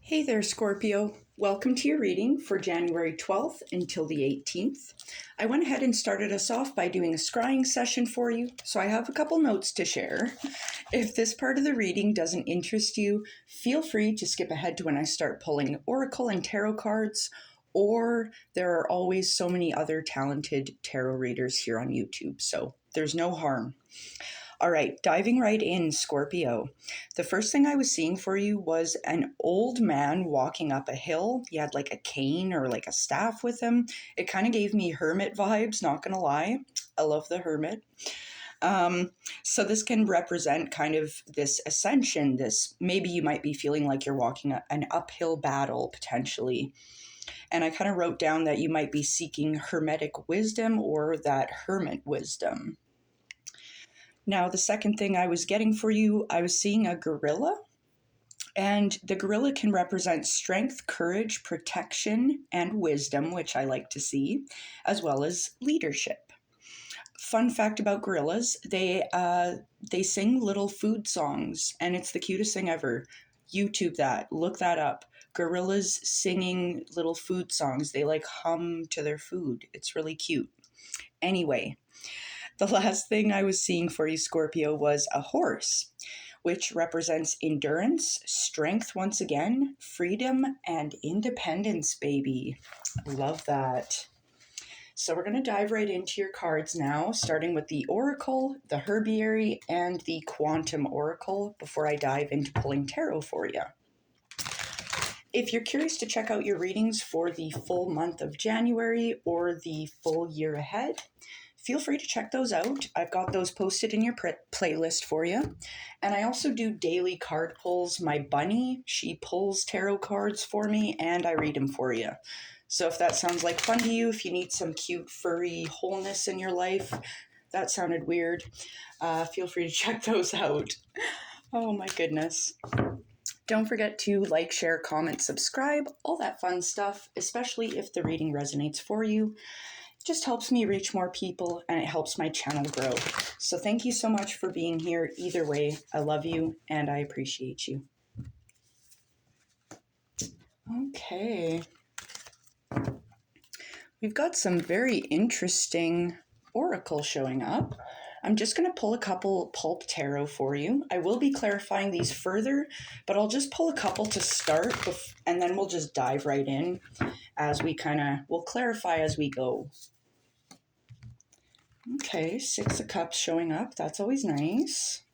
Hey there, Scorpio. Welcome to your reading for January 12th until the 18th. I went ahead and started us off by doing a scrying session for you, so I have a couple notes to share. If this part of the reading doesn't interest you, feel free to skip ahead to when I start pulling Oracle and Tarot cards, or there are always so many other talented tarot readers here on YouTube, so there's no harm. All right, diving right in, Scorpio. The first thing I was seeing for you was an old man walking up a hill. He had like a cane or like a staff with him. It kind of gave me hermit vibes, not gonna lie. I love the hermit. So this can represent kind of this ascension, this maybe you might be feeling like you're walking an uphill battle potentially. And I kind of wrote down that you might be seeking hermetic wisdom or that hermit wisdom. Now, the second thing I was getting for you, I was seeing a gorilla. And the gorilla can represent strength, courage, protection, and wisdom, which I like to see, as well as leadership. Fun fact about gorillas, they sing little food songs, and it's the cutest thing ever. YouTube that, look that up. Gorillas singing little food songs. They like hum to their food. It's really cute. Anyway, the last thing I was seeing for you, Scorpio, was a horse, which represents endurance, strength once again, freedom, and independence, baby. Love that. So we're going to dive right into your cards now, starting with the Oracle, the Herbiary, and the Quantum Oracle before I dive into pulling tarot for you. If you're curious to check out your readings for the full month of January or the full year ahead, feel free to check those out. I've got those posted in your playlist for you. And I also do daily card pulls. My bunny, she pulls tarot cards for me and I read them for you. So if that sounds like fun to you, if you need some cute furry wholeness in your life, that sounded weird, feel free to check those out. Oh my goodness. Don't forget to like, share, comment, subscribe, all that fun stuff, especially if the reading resonates for you. Just helps me reach more people and it helps my channel grow. So thank you so much for being here. Either way, I love you and I appreciate you. Okay. We've got some very interesting oracles showing up. I'm just going to pull a couple Pulp Tarot for you. I will be clarifying these further, but I'll just pull a couple to start and then we'll just dive right in as we'll clarify as we go. Okay, Six of Cups showing up. That's always nice.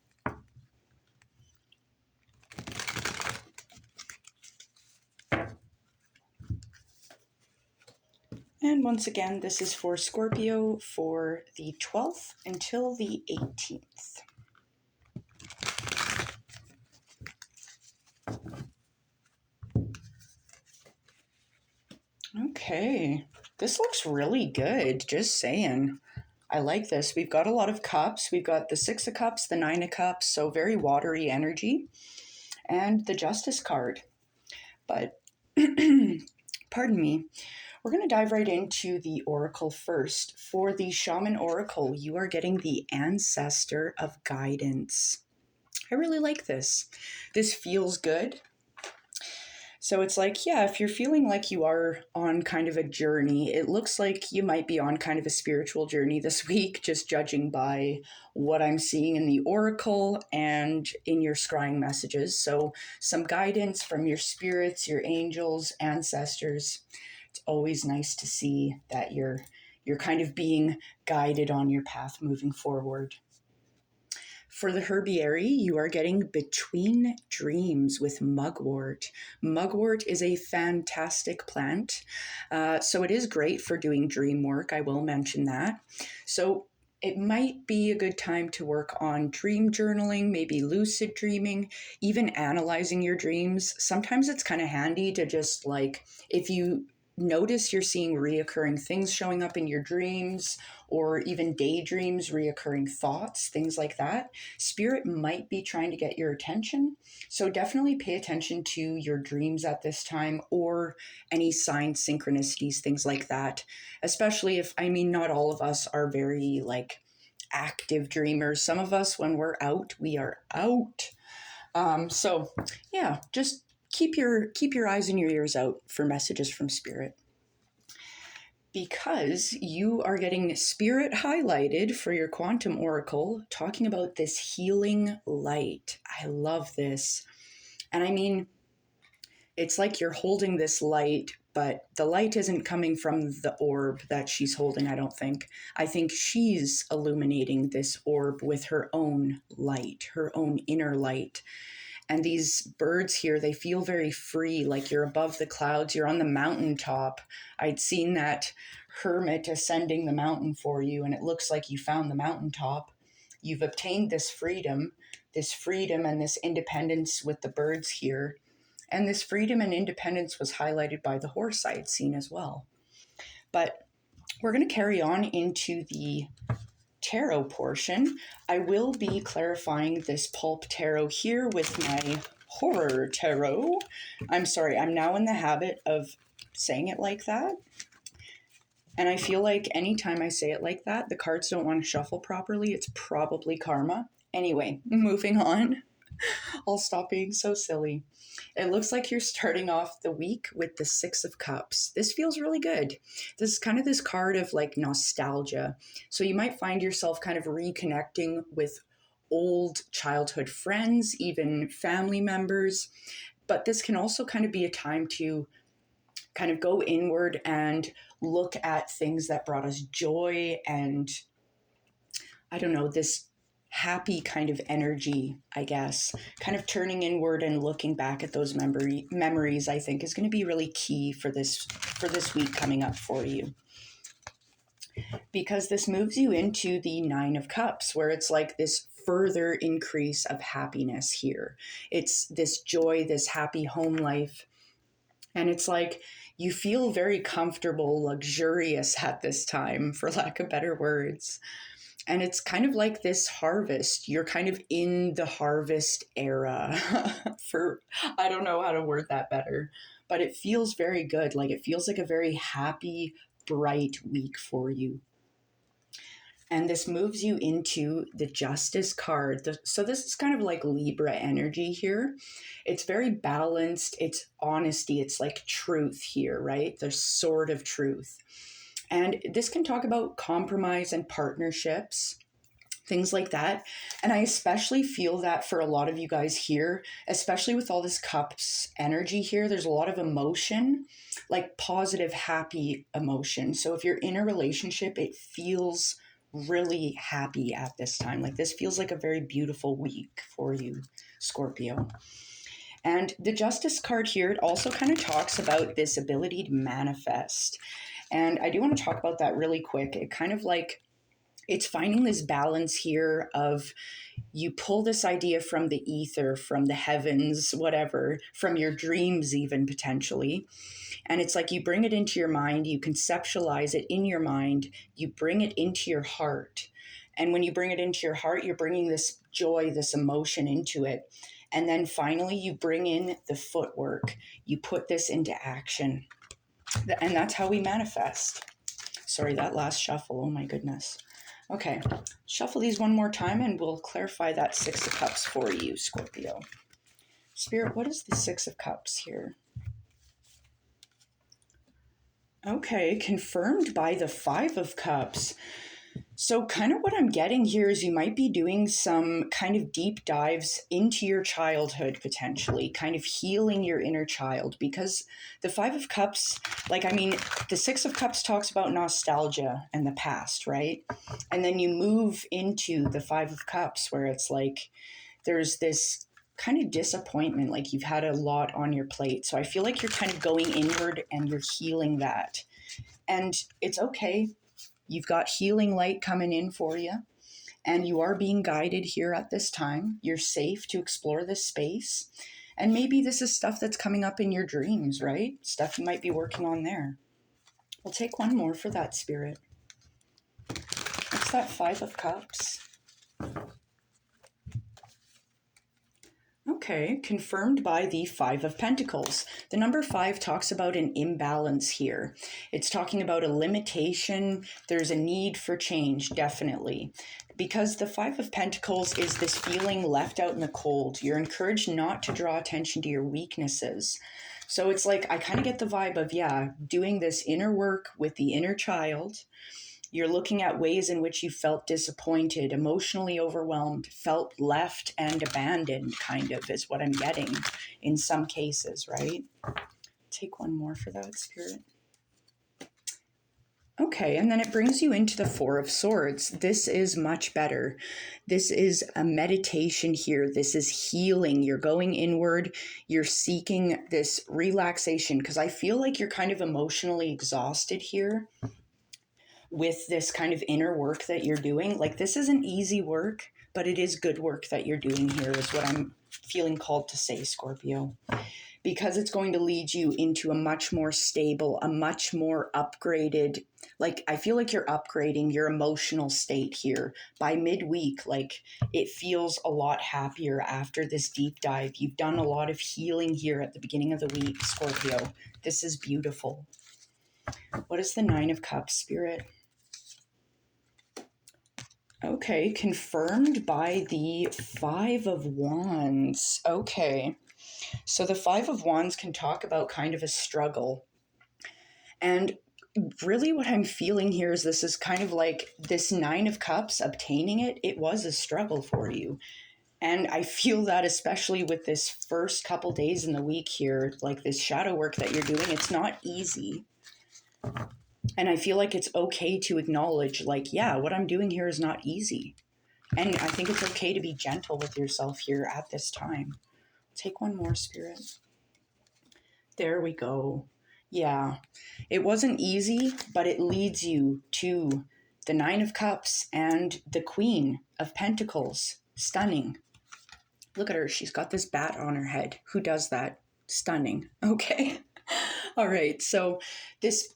And once again, this is for Scorpio for the 12th until the 18th. Okay, this looks really good, just saying. I like this. We've got a lot of cups. We've got the Six of Cups, the Nine of Cups, so very watery energy, and the Justice card. But, pardon me, we're going to dive right into the Oracle first. For the Shaman Oracle, you are getting the Ancestor of Guidance. I really like this. This feels good. So it's like, yeah, if you're feeling like you are on kind of a journey, it looks like you might be on kind of a spiritual journey this week, just judging by what I'm seeing in the Oracle and in your scrying messages. So some guidance from your spirits, your angels, ancestors. It's always nice to see that you're kind of being guided on your path moving forward. For the Herbiary, you are getting Between Dreams with Mugwort. Mugwort is a fantastic plant, so it is great for doing dream work. I will mention that. So it might be a good time to work on dream journaling, maybe lucid dreaming, even analyzing your dreams. Sometimes it's kind of handy to just if you notice you're seeing reoccurring things showing up in your dreams or even daydreams, reoccurring thoughts, things like that, Spirit might be trying to get your attention. So definitely pay attention to your dreams at this time or any signs, synchronicities, things like that. Especially not all of us are very active dreamers. Some of us, when we're out, we are out. So yeah, just keep your eyes and your ears out for messages from Spirit, because you are getting Spirit highlighted for your Quantum Oracle, talking about this healing light. I love this. And I mean, it's like you're holding this light, but the light isn't coming from the orb that she's holding, I don't think. I think she's illuminating this orb with her own light, her own inner light. And these birds here, they feel very free, like you're above the clouds, you're on the mountaintop. I'd seen that hermit ascending the mountain for you, and it looks like you found the mountaintop. You've obtained this freedom and this independence with the birds here. And this freedom and independence was highlighted by the horse I had seen as well. But we're going to carry on into the tarot portion. I will be clarifying this Pulp Tarot here with my Horror Tarot. I'm sorry, I'm now in the habit of saying it like that. And I feel like anytime I say it like that, the cards don't want to shuffle properly. It's probably karma. Anyway, moving on. I'll stop being so silly. It looks like you're starting off the week with the Six of Cups. This feels really good. This is kind of this card of like nostalgia. So you might find yourself kind of reconnecting with old childhood friends, even family members. But this can also kind of be a time to kind of go inward and look at things that brought us joy and, I don't know, this happy kind of energy, I guess. Kind of turning inward and looking back at those memories, I think, is going to be really key for this week coming up for you. Because this moves you into the Nine of Cups, where it's like this further increase of happiness here. It's this joy, this happy home life. And it's like you feel very comfortable, luxurious at this time, for lack of better words. And it's kind of like this harvest. You're kind of in the harvest era I don't know how to word that better, but it feels very good. Like it feels like a very happy, bright week for you. And this moves you into the Justice card. So this is kind of like Libra energy here. It's very balanced. It's honesty. It's like truth here, right? The sword of truth. And this can talk about compromise and partnerships, things like that. And I especially feel that for a lot of you guys here, especially with all this cups energy here, there's a lot of emotion, like positive, happy emotion. So if you're in a relationship, it feels really happy at this time. Like this feels like a very beautiful week for you, Scorpio. And the Justice card here, it also kind of talks about this ability to manifest. And I do want to talk about that really quick. It kind of like, it's finding this balance here of you pull this idea from the ether, from the heavens, whatever, from your dreams even potentially. And it's like you bring it into your mind, you conceptualize it in your mind, you bring it into your heart. And when you bring it into your heart, you're bringing this joy, this emotion into it. And then finally, you bring in the footwork. You put this into action. And that's how we manifest. Sorry, that last shuffle. Oh my goodness. Okay, shuffle these one more time and we'll clarify that Six of Cups for you, Scorpio. Spirit, what is the Six of Cups here? Okay, confirmed by the Five of Cups. So kind of what I'm getting here is you might be doing some kind of deep dives into your childhood potentially, kind of healing your inner child, because the Five of Cups, like, I mean, the Six of Cups talks about nostalgia and the past, right? And then you move into the Five of Cups where it's like there's this kind of disappointment, like you've had a lot on your plate. So I feel like you're kind of going inward and you're healing that. And it's okay. You've got healing light coming in for you, and you are being guided here at this time. You're safe to explore this space. And maybe this is stuff that's coming up in your dreams, right? Stuff you might be working on there. We'll take one more for that, Spirit. What's that Five of Cups? Okay, confirmed by the Five of Pentacles. The number 5 talks about an imbalance here. It's talking about a limitation. There's a need for change, definitely. Because the Five of Pentacles is this feeling left out in the cold. You're encouraged not to draw attention to your weaknesses. So it's like, I kind of get the vibe of, yeah, doing this inner work with the inner child. You're looking at ways in which you felt disappointed, emotionally overwhelmed, felt left and abandoned, kind of, is what I'm getting in some cases, right? Take one more for that, Spirit. Okay, and then it brings you into the Four of Swords. This is much better. This is a meditation here. This is healing. You're going inward. You're seeking this relaxation, because I feel like you're kind of emotionally exhausted here with this kind of inner work that you're doing. Like, this isn't easy work, but it is good work that you're doing here, is what I'm feeling called to say, Scorpio. Because it's going to lead you into a much more stable, a much more upgraded, like, I feel like you're upgrading your emotional state here. By midweek, like, it feels a lot happier after this deep dive. You've done a lot of healing here at the beginning of the week, Scorpio. This is beautiful. What is the Nine of Cups, Spirit? Okay, confirmed by the Five of Wands. Okay, so the Five of Wands can talk about kind of a struggle. And really what I'm feeling here is this is kind of like this Nine of Cups, obtaining it, it was a struggle for you. And I feel that especially with this first couple days in the week here, like this shadow work that you're doing, it's not easy. And I feel like it's okay to acknowledge, like, yeah, what I'm doing here is not easy. And I think it's okay to be gentle with yourself here at this time. Take one more, Spirit. There we go. Yeah, it wasn't easy, but it leads you to the Nine of Cups and the Queen of Pentacles. Stunning. Look at her. She's got this bat on her head. Who does that? Stunning. Okay. All right. So this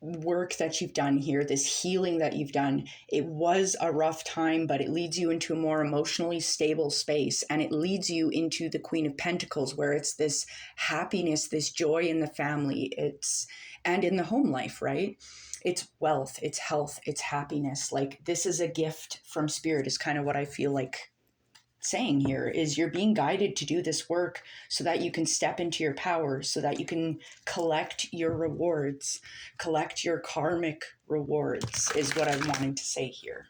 work that you've done here, this healing that you've done, it was a rough time, but it leads you into a more emotionally stable space, and it leads you into the Queen of Pentacles, where it's this happiness, this joy in the family, and in the home life, right? It's wealth, it's health, it's happiness. Like, this is a gift from Spirit, is kind of what I feel like saying here, is you're being guided to do this work so that you can step into your power, so that you can collect your rewards, collect your karmic rewards, is what I'm wanting to say here.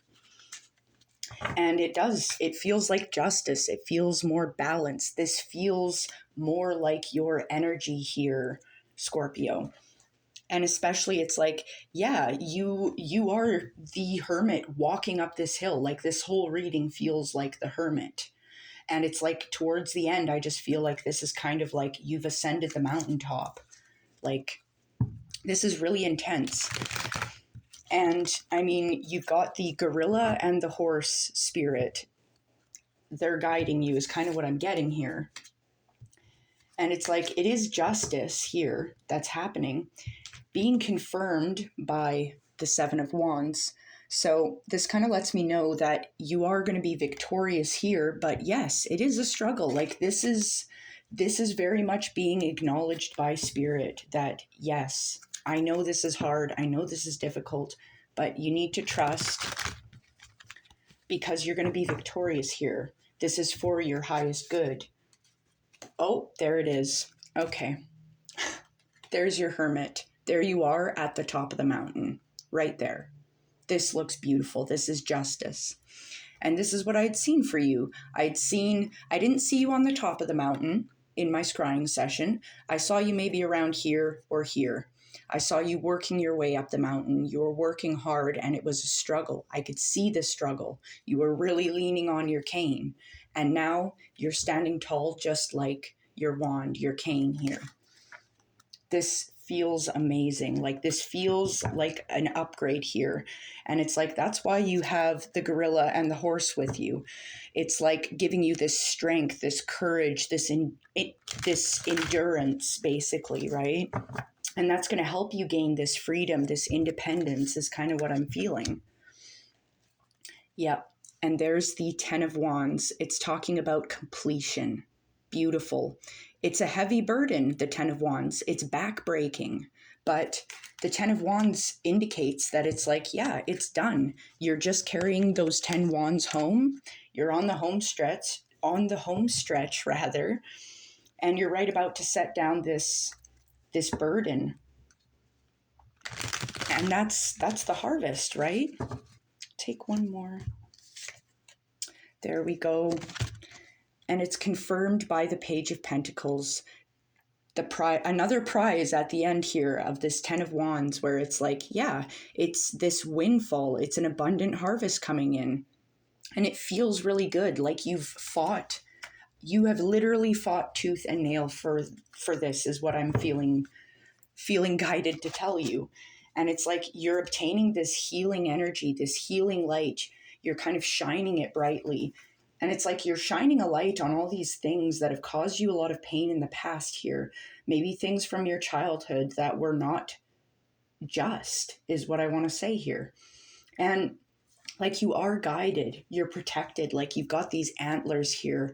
And it feels like justice. It feels more balanced. This feels more like your energy here, Scorpio. And especially, it's like, yeah, you are the hermit walking up this hill. Like, this whole reading feels like the hermit. And it's like towards the end, I just feel like this is kind of like you've ascended the mountaintop. Like, this is really intense. And I mean, you've got the gorilla and the horse spirit. They're guiding you, is kind of what I'm getting here. And it's like, it is justice here that's happening, being confirmed by the Seven of Wands. So this kind of lets me know that you are going to be victorious here, but yes, it is a struggle. Like, this is very much being acknowledged by Spirit that, yes, I know this is hard. I know this is difficult, but you need to trust, because you're going to be victorious here. This is for your highest good. Oh, there it is. Okay. There's your hermit. There you are at the top of the mountain, right there. This looks beautiful. This is justice. And this is what I had seen for you. I didn't see you on the top of the mountain in my scrying session. I saw you maybe around here or here. I saw you working your way up the mountain. You were working hard, and it was a struggle. I could see the struggle. You were really leaning on your cane. And now you're standing tall, just like your wand, your cane here. This feels amazing. Like, this feels like an upgrade here. And it's like, that's why you have the gorilla and the horse with you. It's like giving you this strength, this courage, this endurance, basically, right? And that's going to help you gain this freedom, this independence, is kind of what I'm feeling. Yep. And there's the Ten of Wands. It's talking about completion. beautiful. It's a heavy burden, the Ten of Wands. It's backbreaking. But the Ten of Wands indicates that it's like, yeah, it's done. You're just carrying those 10 wands home. You're on the home stretch rather, and you're right about to set down this burden. And that's the harvest, right? Take one more. There we go. And it's confirmed by the Page of Pentacles. Another prize at the end here of this 10 of Wands, where it's like, yeah, it's this windfall. It's an abundant harvest coming in. And it feels really good. Like you have literally fought tooth and nail for this, is what I'm feeling guided to tell you. And it's like you're obtaining this healing energy, this healing light. You're kind of shining it brightly. And it's like you're shining a light on all these things that have caused you a lot of pain in the past here. Maybe things from your childhood that were not just, is what I want to say here. And like you are guided, you're protected, like you've got these antlers here.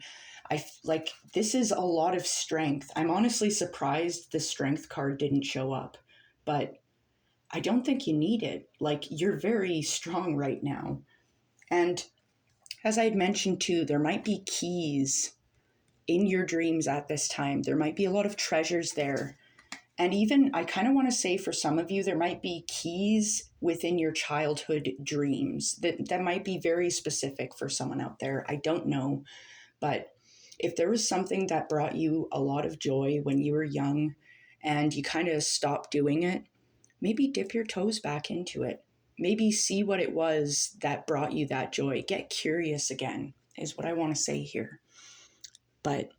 Like this is a lot of strength. I'm honestly surprised the strength card didn't show up, but I don't think you need it. Like you're very strong right now. And as I had mentioned too, there might be keys in your dreams at this time. There might be a lot of treasures there. And even, I kind of want to say for some of you, there might be keys within your childhood dreams that might be very specific for someone out there. I don't know. But if there was something that brought you a lot of joy when you were young and you kind of stopped doing it, maybe dip your toes back into it. Maybe see what it was that brought you that joy. Get curious again, is what I want to say here. But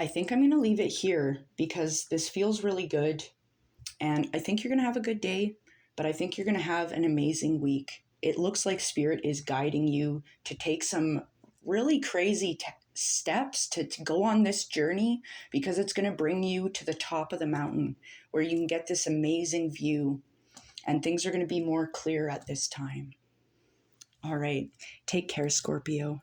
I think I'm going to leave it here because this feels really good. And I think you're going to have a good day, but I think you're going to have an amazing week. It looks like Spirit is guiding you to take some really crazy steps to go on this journey, because it's going to bring you to the top of the mountain where you can get this amazing view and things are going to be more clear at this time. All right. Take care, Scorpio.